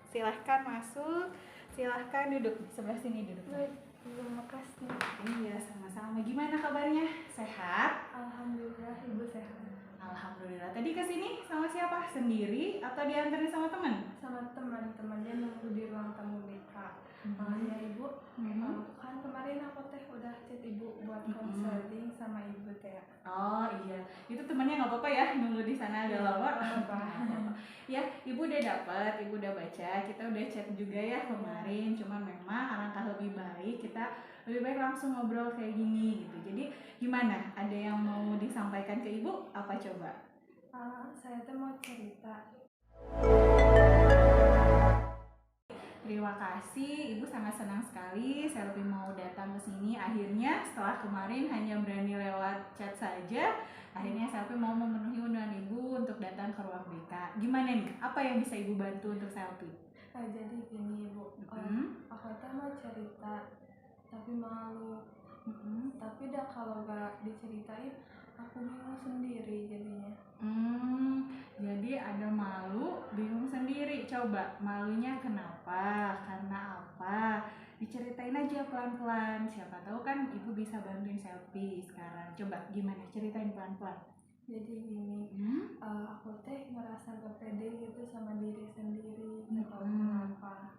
Silahkan masuk, silahkan duduk sebelah sini duduk. Terima kasih. Iya, sama-sama. Gimana kabarnya? Sehat? Alhamdulillah, Ibu sehat. Alhamdulillah. Tadi kesini sama siapa? Sendiri atau diantarin sama teman? Sama teman-temannya nunggu di ruang tamu BK. Ya Ibu, kan kemarin aku udah chat Ibu buat konseling sama Ibu teh. Oh iya, itu temannya nggak apa-apa ya nunggu di sana agak lama. Ya, Ibu udah dapat, Ibu udah baca, kita udah chat juga ya kemarin. Cuman memang alangkah lebih baik kita lebih baik langsung ngobrol kayak gini gitu. Jadi gimana? Ada yang mau disampaikan ke Ibu? Apa coba? Saya tuh mau cerita. Terima kasih, Ibu sangat senang sekali Selfie mau datang ke sini. Akhirnya setelah kemarin hanya berani lewat chat saja, akhirnya Selfie mau memenuhi undangan Ibu untuk datang ke ruang BK. Gimana nih? Apa yang bisa Ibu bantu untuk Selfie? Jadi gini Ibu, aku tuh mau cerita tapi malu. Tapi dah kalau gak diceritain aku bingung sendiri jadinya. Jadi ada malu, bingung sendiri. Coba malunya kenapa? Karena apa? Diceritain aja pelan-pelan. Siapa tahu kan Ibu bisa bantuin Selfie sekarang. Coba gimana? Ceritain pelan-pelan. Jadi gini, aku teh ngerasa gak pede gitu sama diri sendiri. Gak tahu kenapa.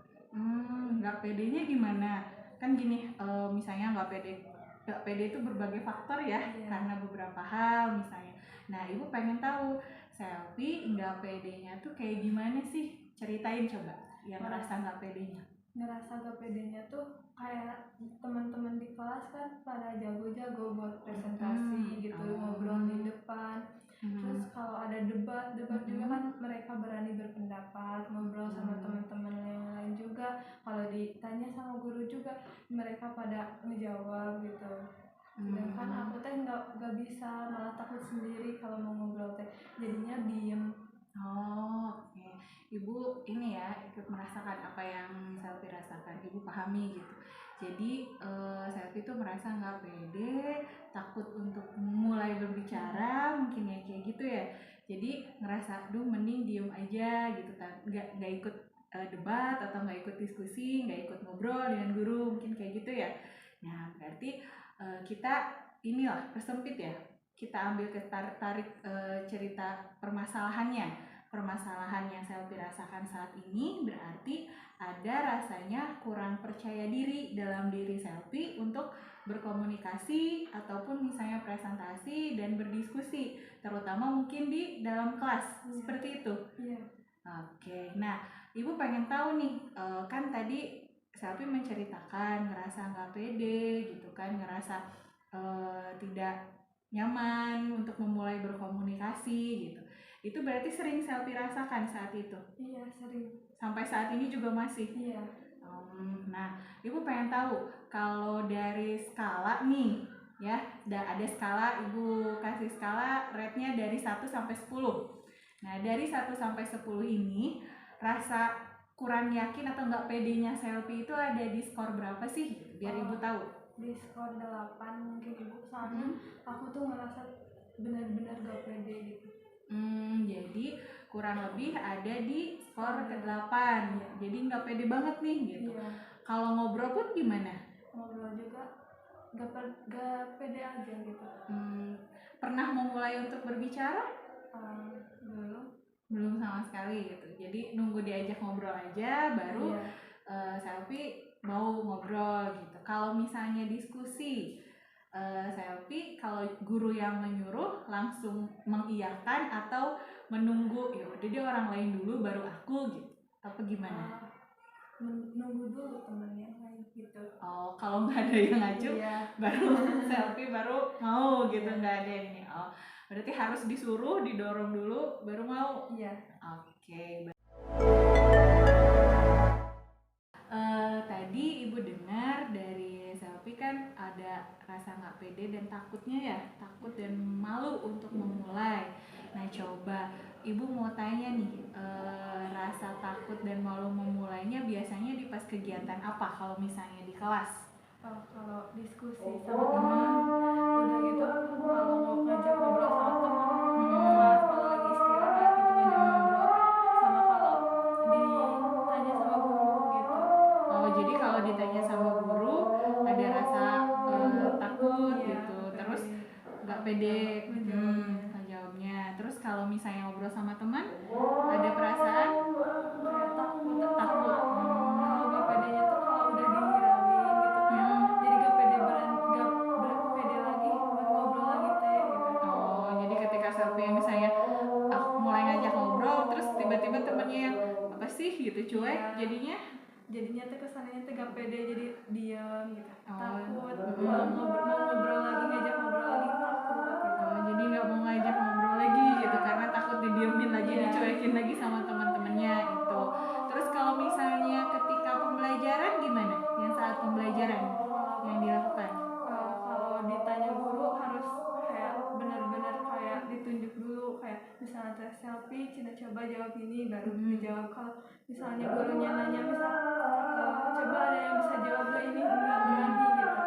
Gak pedenya gimana? Kan gini, misalnya gak pede itu berbagai faktor ya, karena beberapa hal misalnya. Nah, Ibu pengen tahu Selfie nggak pedenya tuh kayak gimana sih? Ceritain coba yang ngerasa nggak pedenya. Ngerasa gak pedenya tuh kayak teman-teman di kelas kan pada jago-jago buat presentasi gitu, ngobrol di depan. Terus kalau ada debat juga kan mereka berani berpendapat, ngobrol sama teman-teman yang lain juga. Kalau ditanya sama guru juga mereka pada ngejawab gitu. Sedangkan aku teh nggak bisa, malah takut sendiri kalau mau ngobrol teh, jadinya diem. Oke. Ibu ini ya ikut merasakan apa yang Selfie rasakan, Ibu pahami gitu. Jadi Selfie tuh merasa nggak pede, takut untuk mulai berbicara, mungkin ya kayak gitu ya. Jadi ngerasa, duh mending diem aja gitu kan, nggak ikut debat atau nggak ikut diskusi, nggak ikut ngobrol dengan guru, mungkin kayak gitu ya. Nah berarti kita inilah persempit ya. Kita ambil tarik cerita permasalahan yang Selfie rasakan saat ini berarti ada rasanya kurang percaya diri dalam diri Selfie untuk berkomunikasi ataupun misalnya presentasi dan berdiskusi, terutama mungkin di dalam kelas. Seperti itu. Oke, nah Ibu pengen tahu nih, kan tadi Selfie menceritakan ngerasa nggak pede gitu kan, ngerasa tidak nyaman untuk memulai berkomunikasi gitu. Itu berarti sering Selfie rasakan saat itu? Iya, sering. Sampai saat ini juga masih? Iya. Nah, Ibu pengen tahu kalau dari skala nih ya, ada skala, Ibu kasih skala rate-nya dari 1 sampai 10. Nah, dari 1 sampai 10 ini rasa kurang yakin atau nggak pedenya Selfie itu ada di skor berapa sih? Biar Ibu tahu. Di skor 8 mungkin Ibu, soalnya aku tuh ngerasa benar-benar gak pede gitu. Jadi kurang lebih ada di skor ke-8 ya. Jadi nggak pede banget nih gitu. Kalau ngobrol pun gimana? Ngobrol juga gak pede aja gitu. Pernah memulai untuk berbicara? Belum sama sekali gitu. Jadi nunggu diajak ngobrol aja baru Selfie mau ngobrol gitu. Kalau misalnya diskusi, Selfie kalau guru yang menyuruh langsung mengiyakan atau menunggu, ya udah dia orang lain dulu baru aku gitu, apa gimana? Nunggu dulu temen yang lain gitu. Oh, kalau nggak ada yang ngaju baru Selfie baru mau gitu, nggak ada ini. Oh, berarti harus disuruh, didorong dulu baru mau. Iya. Oke. Tadi Ibu dengar dari Selfie kan ada rasa nggak pede dan takutnya ya, takut dan malu untuk memulai. Nah coba Ibu mau tanya nih, rasa takut dan malu memulainya biasanya di pas kegiatan apa kalau misalnya di kelas? Kalau diskusi sama teman, udah gitu kalau mau ngajak ngobrol sama teman, kalau lagi istirahat gitu ngajak ngobrol, sama kalau ditanya sama jadinya tuh kesannya tuh gak pede, jadi diam gitu, takut mm. mau ngobrol lagi, ngajak ngobrol lagi takut gitu. Jadi nggak mau ngajak ngobrol lagi gitu karena takut didiemin lagi, dicuekin lagi sama teman-temannya itu. Terus kalau misalnya ketika pembelajaran gimana? Yang saat pembelajaran yang dilakukan? Kalau ditanya guru harus kayak benar-benar kayak ditunjuk dulu, kayak misalnya tes selfie, coba jawab ini baru dijawab. Kalau misalnya gurunya nanya misal coba ada yang bisa jawab gak ini, enggak berani gitu.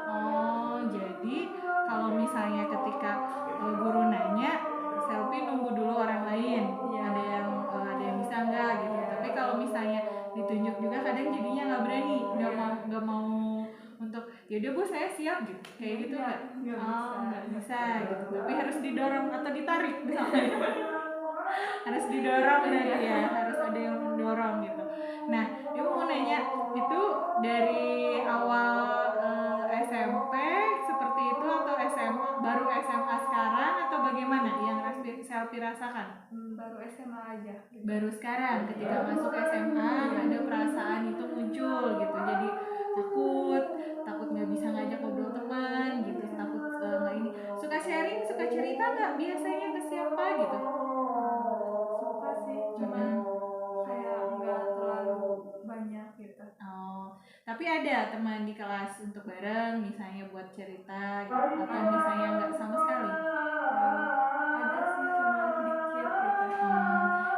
Oh, jadi kalau misalnya ketika guru nanya, selfie nunggu dulu orang lain, ada yang bisa nggak gitu. Tapi kalau misalnya ditunjuk juga kadang jadinya nggak berani, nggak mau untuk yaudah Bu saya siap gitu, kayak gitu nggak? Nggak bisa gitu. Tapi harus didorong atau ditarik misalnya. Harus didorong ya, harus ada yang mendorong gitu. Nah, Ibu mau nanya, itu dari awal SMP seperti itu atau SMA, baru SMA sekarang atau bagaimana yang Selfie rasakan? Baru SMA aja gitu. Baru sekarang ketika masuk SMA ada perasaan itu muncul gitu, jadi takut nggak bisa ngajak ngobrol teman gitu, takut nggak ini, suka sharing, suka cerita nggak biasanya ke siapa gitu? Suka sih, cuman kayak nggak terlalu banyak gitu. Tapi ada teman di kelas untuk bareng misalnya buat cerita gitu, atau misalnya nggak sama sekali? Ada sih, cuma dikit gitu.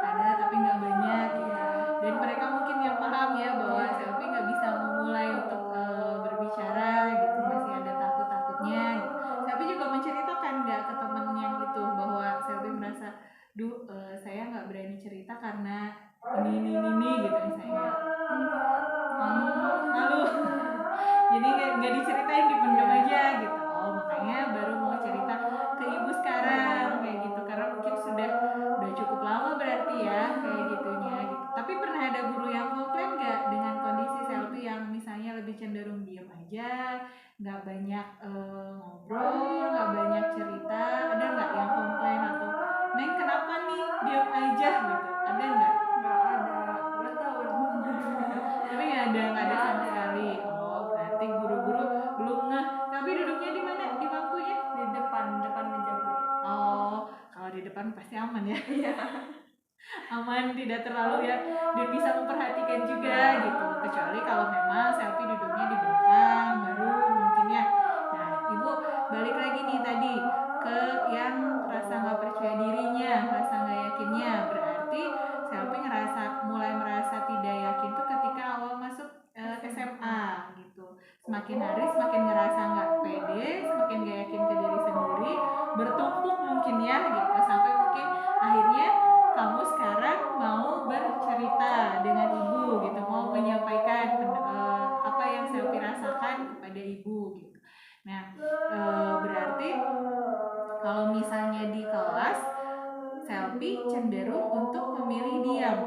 Ada tapi nggak banyak gitu. Dan mereka mungkin yang paham ya bahwa Selfie nggak bisa memulai untuk berbicara gitu, masih ada takutnya gitu. Selfie juga menceritakan nggak ke temen yang itu bahwa Selfie merasa saya nggak berani cerita karena ini gitu misalnya. Malu. Jadi nggak diceritain, dipendam aja gitu. Makanya baru mau cerita ke ibu sekarang kayak gitu, karena mungkin udah cukup lama berarti ya kayak gitunya gitu. Tapi pernah ada guru yang komplain nggak dengan kondisi Selfie yang misalnya lebih cenderung diam aja, nggak banyak ngobrol, nggak banyak cerita? Ada nggak yang komplain atau Neng kenapa nih diam aja gitu? Ada nggak? Nggak ada, nggak tahu. Tapi nggak ada sama sekali. Berarti guru-guru belum ngeh. Tapi duduknya di mana? Di bangkunya? Di depan meja guru. Kalau di depan pasti aman ya. Aman, tidak terlalu ya, dan bisa memperhatikan juga gitu. Kecuali kalau memang Selfie duduknya di belakang baru mungkin ya. Nah, Ibu balik lagi nih tadi ke yang rasa nggak percaya dirinya, rasa nggak yakinnya. Berarti Selfie mulai merasa tidak yakin tuh ketika awal masuk SMA gitu. Semakin hari semakin ngerasa nggak pede, semakin nggak yakin ke diri sendiri, bertumpuk mungkin ya gitu, sampai mungkin akhirnya kamu sekarang mau bercerita dengan ibu gitu, mau menyampaikan apa yang Selfie rasakan kepada ibu gitu. Nah, berarti kalau misalnya di kelas Selfie cenderung untuk memilih diam,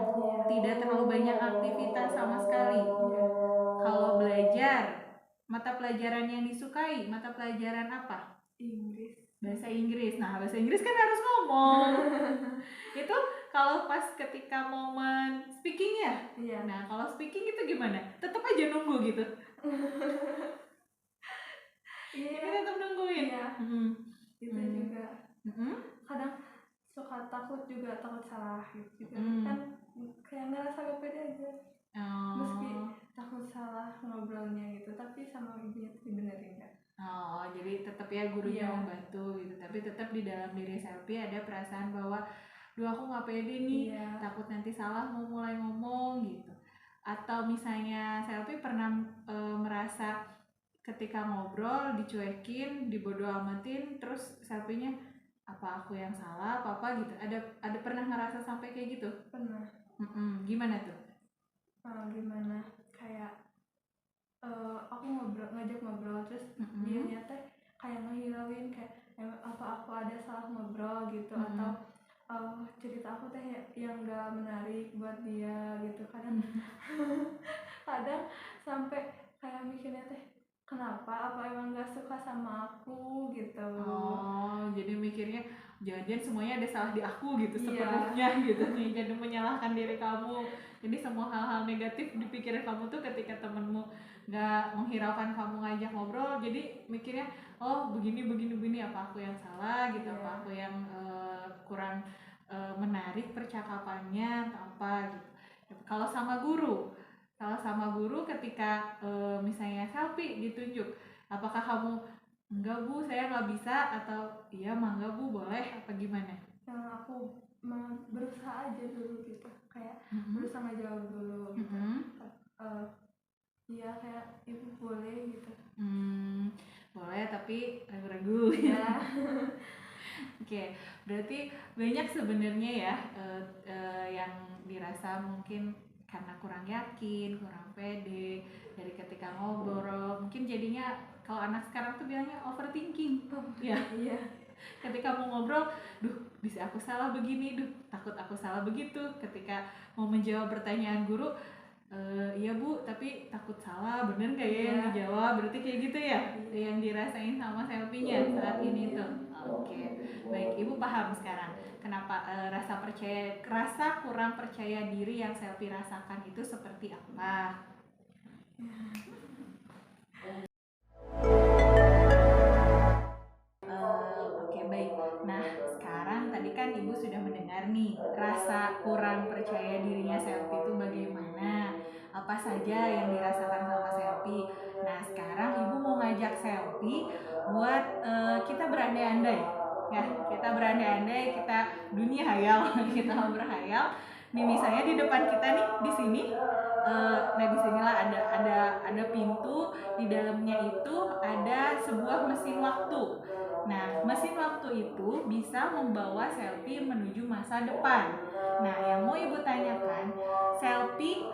tidak terlalu banyak aktivitas sama sekali. Kalau belajar, mata pelajaran yang disukai, mata pelajaran apa? Inggris. Bahasa Inggris. Nah, bahasa Inggris kan harus ngomong. Itu kalau pas ketika momen speaking ya? Iya. Nah, kalau speaking itu gimana? Tetap aja nunggu gitu? Iya. Ini tetap nungguin? Iya. Itu juga. Kadang suka takut salah gitu. Kan kayak ngerasa gak pede aja. Meski takut salah ngobrolnya gitu, tapi sama ibunya tuh dibenerin kan. Jadi tetap ya gurunya membantu gitu, tapi tetap di dalam diri Selfie ada perasaan bahwa aku nggak pede nih, takut nanti salah mau mulai ngomong gitu. Atau misalnya Selfie pernah merasa ketika ngobrol dicuekin, dibodo amatin, terus Selfie-nya apa aku yang salah apa gitu, ada pernah ngerasa sampai kayak gitu? Pernah. Gimana tuh? Gimana kayak aku ngajak ngobrol terus dia nyata kayak ngehirauin kayak apa aku ada salah ngobrol gitu, atau cerita aku teh yang gak menarik buat dia gitu. Kadang sampai kayak mikirnya teh kenapa, apa emang gak suka sama aku gitu. Jadi mikirnya jangan-jangan semuanya ada salah di aku gitu, Iya. sepenuhnya gitu nih, jadi menyalahkan diri kamu. Jadi semua hal-hal negatif di pikiran kamu tuh ketika temenmu nggak menghiraukan kamu ngajak ngobrol, jadi mikirnya oh begini, apa aku yang salah gitu, Iya. apa aku yang kurang menarik percakapannya atau apa gitu. Kalau sama guru ketika misalnya selfie ditunjuk, apakah kamu enggak bu saya nggak bisa, atau iya mah enggak bu boleh, apa gimana? Aku berusaha aja dulu gitu, kayak berusaha ngejawab dulu gitu. Iya kayak ibu boleh gitu. Boleh tapi ragu-ragu ya. Oke, berarti banyak sebenarnya ya yang dirasa mungkin karena kurang yakin, kurang pede dari ketika ngobrol, mungkin jadinya kalau anak sekarang tuh bilangnya overthinking. Ya, Iya. ketika mau ngobrol, duh bisa aku salah begini, duh takut aku salah begitu. Ketika mau menjawab pertanyaan guru, iya bu tapi takut salah, bener nggak ya yang dijawab, berarti kayak gitu ya yang dirasain sama selfie-nya saat ini tuh. Oke, baik, ibu paham sekarang kenapa rasa kurang percaya diri yang selfie rasakan itu seperti apa. Oke, baik. Nah sekarang tadi kan ibu sudah mendengar nih rasa kurang percaya dirinya selfie itu bagaimana, apa saja yang dirasakan sama selfie. Nah sekarang ibu mau ngajak selfie buat kita berandai-andai ya, kita berandai-andai, kita dunia hayal kita berhayal nih, misalnya di depan kita nih di sini, nah disinilah ada pintu, di dalamnya itu ada sebuah mesin waktu. Nah mesin waktu itu bisa membawa selfie menuju masa depan. Nah yang mau ibu tanyakan, selfie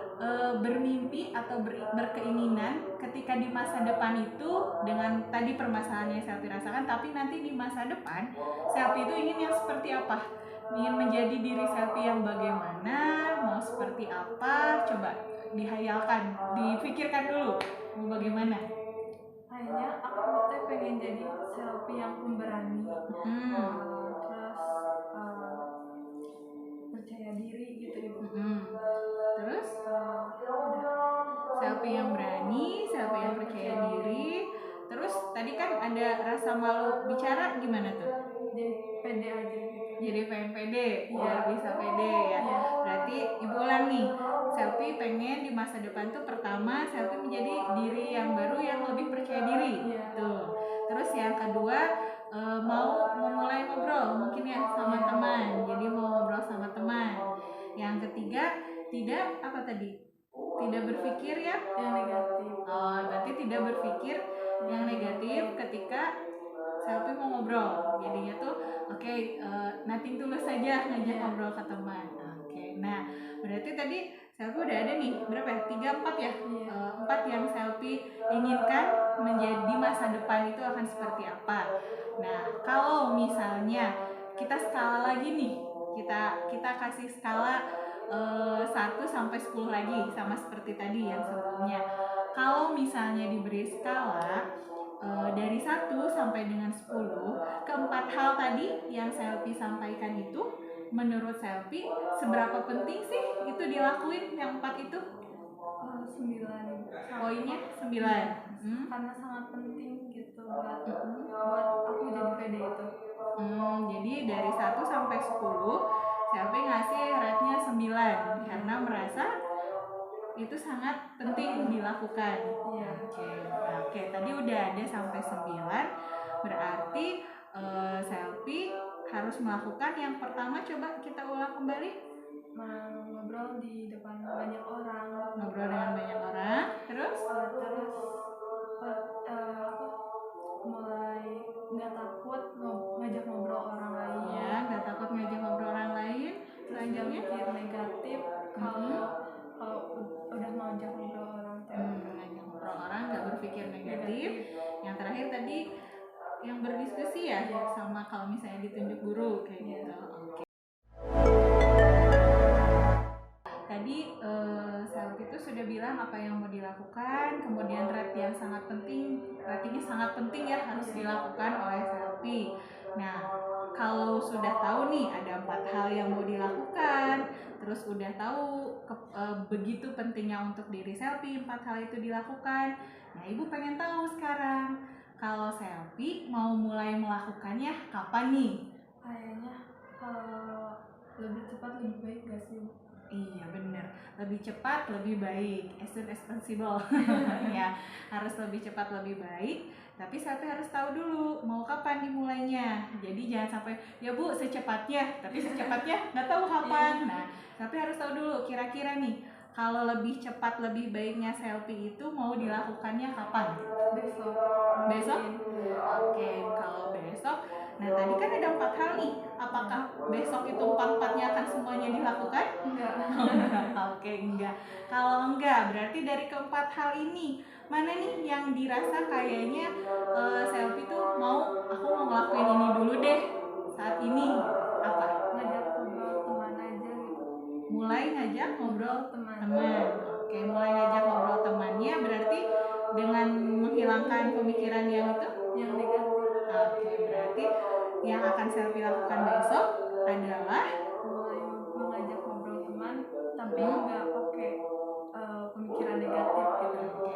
bermimpi atau berkeinginan ketika di masa depan itu dengan tadi permasalahannya yang selfie rasakan, tapi nanti di masa depan selfie itu ingin yang seperti apa? Ingin menjadi diri selfie yang bagaimana? Mau seperti apa? Coba dihayalkan, dipikirkan dulu mau bagaimana. Kayaknya aku tuh pengen jadi selfie yang pemberani, terus percaya diri gitu ibu. Terus selfie yang berani, selfie yang percaya diri. Terus tadi kan ada rasa malu bicara, gimana tuh? Jadi pede aja gitu. Jadi pengen pede, biar bisa pede ya. Berarti ibu ulang nih, selfie pengen di masa depan tuh pertama selfie menjadi diri yang baru yang lebih percaya diri. Tuh. Terus yang kedua mau memulai ngobrol mungkin ya sama teman. Jadi mau ngobrol sama teman. Yang ketiga tidak apa tadi? Tidak berpikir yang negatif. Oh, berarti tidak berpikir yang negatif ketika selfie mau ngobrol. Jadinya tuh oke, nothing tulus saja ngajak ngobrol ke teman. Oke. Nah, berarti tadi selfie udah ada nih berapa ya? 3, 4 ya? 4 yang selfie inginkan menjadi masa depan itu akan seperti apa. Nah, kalau misalnya kita skala lagi nih, kita kasih skala 1 sampai 10 lagi sama seperti tadi yang sebelumnya. Kalau misalnya diberi skala dari 1 sampai dengan 10, keempat hal tadi yang selfie sampaikan itu menurut selfie seberapa penting sih itu dilakuin yang 4 itu? 9. Poinnya 9. Karena sangat penting gitu buat aku jadi pede itu. Jadi dari 1 sampai 10 selfie ngasih rate-nya 9 karena merasa itu sangat penting dilakukan. Oke, tadi udah ada sampai 9. Berarti selfie harus melakukan yang pertama, coba kita ulang kembali. Ngobrol di depan banyak orang. Ngobrol dengan banyak orang. Terus mulai nggak takut ngajak ngobrol orang lain. Ya, nggak takut ngajak ngobrol orang lain. Selanjutnya pikir negatif kalau udah ngajak ngobrol orang. Ngajak ngobrol orang nggak berpikir negatif. Yang terakhir tadi yang berdiskusi ya, sama kalau misalnya ditunjuk guru kayak gitu. Oke. Tadi selfie itu sudah bilang apa yang mau dilakukan, kemudian ratingnya sangat penting ya harus dilakukan oleh selfie. Nah, kalau sudah tahu nih ada 4 hal yang mau dilakukan, terus udah tahu begitu pentingnya untuk diri selfie, 4 hal itu dilakukan. Nah, Ibu pengen tahu sekarang, kalau selfie mau mulai melakukannya kapan nih? Kayaknya kalau lebih cepat lebih baik gak sih? Iya bener, lebih cepat lebih baik, as soon as possible. Ya, harus lebih cepat lebih baik. Tapi selfie harus tahu dulu mau kapan dimulainya. Jadi jangan sampai ya Bu secepatnya, tapi secepatnya nggak tahu kapan. Nah, selfie harus tahu dulu kira-kira nih kalau lebih cepat lebih baiknya selfie itu mau dilakukannya kapan? Besok. Besok? Oke, kalau besok. Nah, tadi kan ada 4 hal nih. Apakah besok itu 4-4-nya akan semuanya dilakukan? Enggak. Oke, enggak. Kalau enggak, berarti dari keempat hal ini mana nih yang dirasa kayaknya selfie tuh aku mau ngelakuin ini dulu deh saat ini. Apa? Ngajak ngobrol teman aja gitu. Mulai ngajak ngobrol teman. Oke, mulai ngajak ngobrol temannya berarti dengan menghilangkan pemikiran yang negatif. Oke, berarti yang akan selfie lakukan besok adalah mulai mengajak ngobrol teman tapi nggak pakai pemikiran negatif gitu. Oke.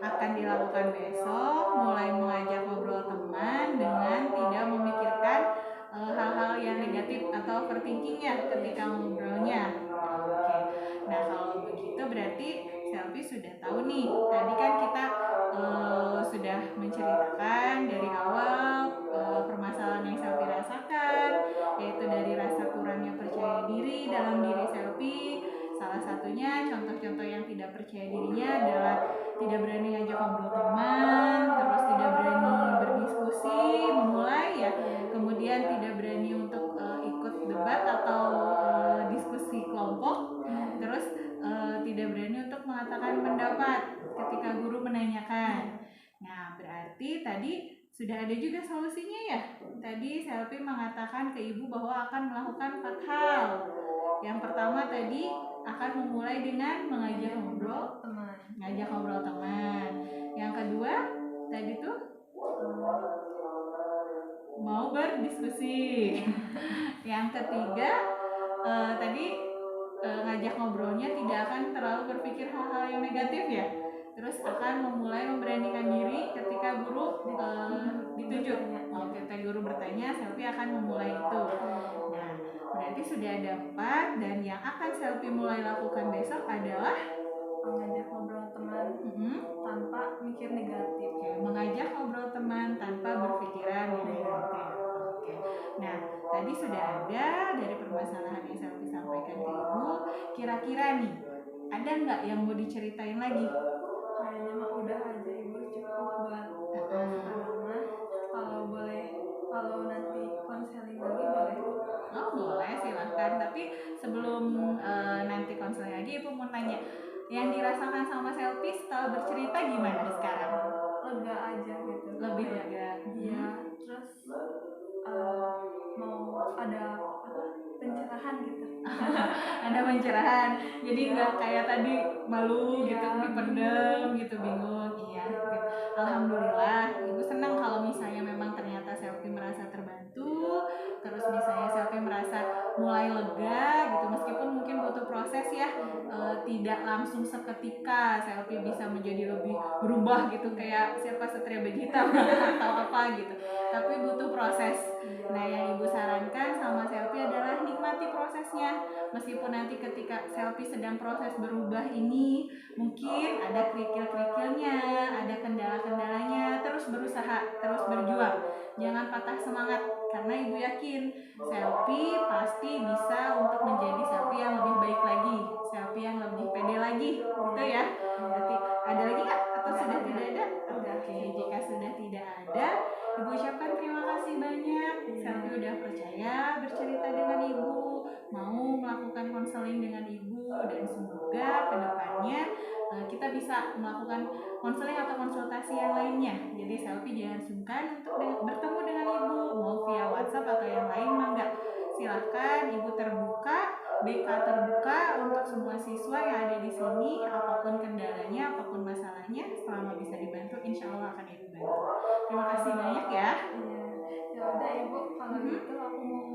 Akan dilakukan besok, mulai mengajak ngobrol teman dengan tidak memikirkan hal-hal yang negatif atau overthinkingnya ketika ngobrolnya. Oke. Nah, kalau begitu berarti selfie sudah tahu nih. Tadi kan kita sudah menceritakan dari awal permasalahan yang selfie rasakan, yaitu dari rasa kurangnya percaya diri dalam diri selfie. Salah satunya contoh-contoh yang tidak percaya dirinya adalah tidak berani ngajak ngobrol teman, terus tidak berani berdiskusi, memulai ya, kemudian tidak berani untuk ikut debat atau diskusi kelompok, terus tidak berani untuk mengatakan pendapat ketika guru menanyakan. Nah, berarti tadi sudah ada juga solusinya ya. Tadi selfie mengatakan ke ibu bahwa akan melakukan 4 hal. Yang pertama tadi akan memulai dengan mengajak ngobrol teman. Yang kedua tadi tuh mau berdiskusi. Yang ketiga tadi ngajak ngobrolnya tidak akan terlalu berpikir hal-hal yang negatif ya. Terus akan memulai memberanikan diri ketika guru ditunjuk. Ketika guru bertanya, selfie akan memulai itu. Nah, berarti sudah ada 4 dan yang akan selfie mulai lakukan besok adalah mengajak ngobrol teman tanpa mikir negatif. Mengajak ngobrol teman tanpa berpikiran negatif. Oke. Nah, tadi sudah ada dari permasalahan yang selfie sampaikan ke ibu. Kira-kira nih, ada nggak yang mau diceritain lagi? Kayaknya mah udah aja ibu, cukup buat sekarang. Kalau nanti konseling lagi boleh? Oh boleh, silahkan. Tapi sebelum nanti konseling lagi, ibu mau nanya, yang dirasakan sama selfie setelah bercerita gimana sekarang? Lega aja gitu. Lebih lega. Iya. Terus mau ada pencerahan gitu. Ada pencerahan. Jadi nggak kayak tadi malu gitu, dipendem gitu, bingung. Iya. Gitu. Alhamdulillah, ibu senang kalau misalnya memang ternyata selfie merasa terbantu, terus misalnya selfie merasa mulai lega gitu, meskipun mungkin butuh proses ya, tidak langsung seketika selfie bisa menjadi lebih berubah gitu kayak siapa Satria Vegeta atau apa gitu, tapi butuh proses. Nah, yang ibu sarankan sama selfie adalah nikmati prosesnya, meskipun nanti ketika selfie sedang proses berubah ini mungkin ada kerikil-kerikilnya, ada kendala-kendalanya, terus berusaha, terus berjuang, jangan patah semangat, karena ibu yakin selfie pasti bisa untuk menjadi selfie yang lebih baik lagi, selfie yang lebih pede lagi, gitu ya. Berarti ada lagi nggak atau sudah tidak ada? Oke, jika sudah tidak ada, ibu ucapkan terima kasih banyak. Selfie udah percaya bercerita dengan ibu, mau melakukan konseling dengan ibu, dan semoga kedepannya kita bisa melakukan konseling atau konsultasi yang lainnya. Jadi selfie jangan sungkan untuk bertemu dengan ibu, mau via WhatsApp atau yang lain mangga. Silahkan, ibu terbuka, BK terbuka untuk semua siswa yang ada di sini, apapun kendalanya, apapun masalahnya, selama bisa dibantu, insya Allah akan ibu bantu. Terima kasih banyak ya. Ya udah ibu, kalau gitu aku mau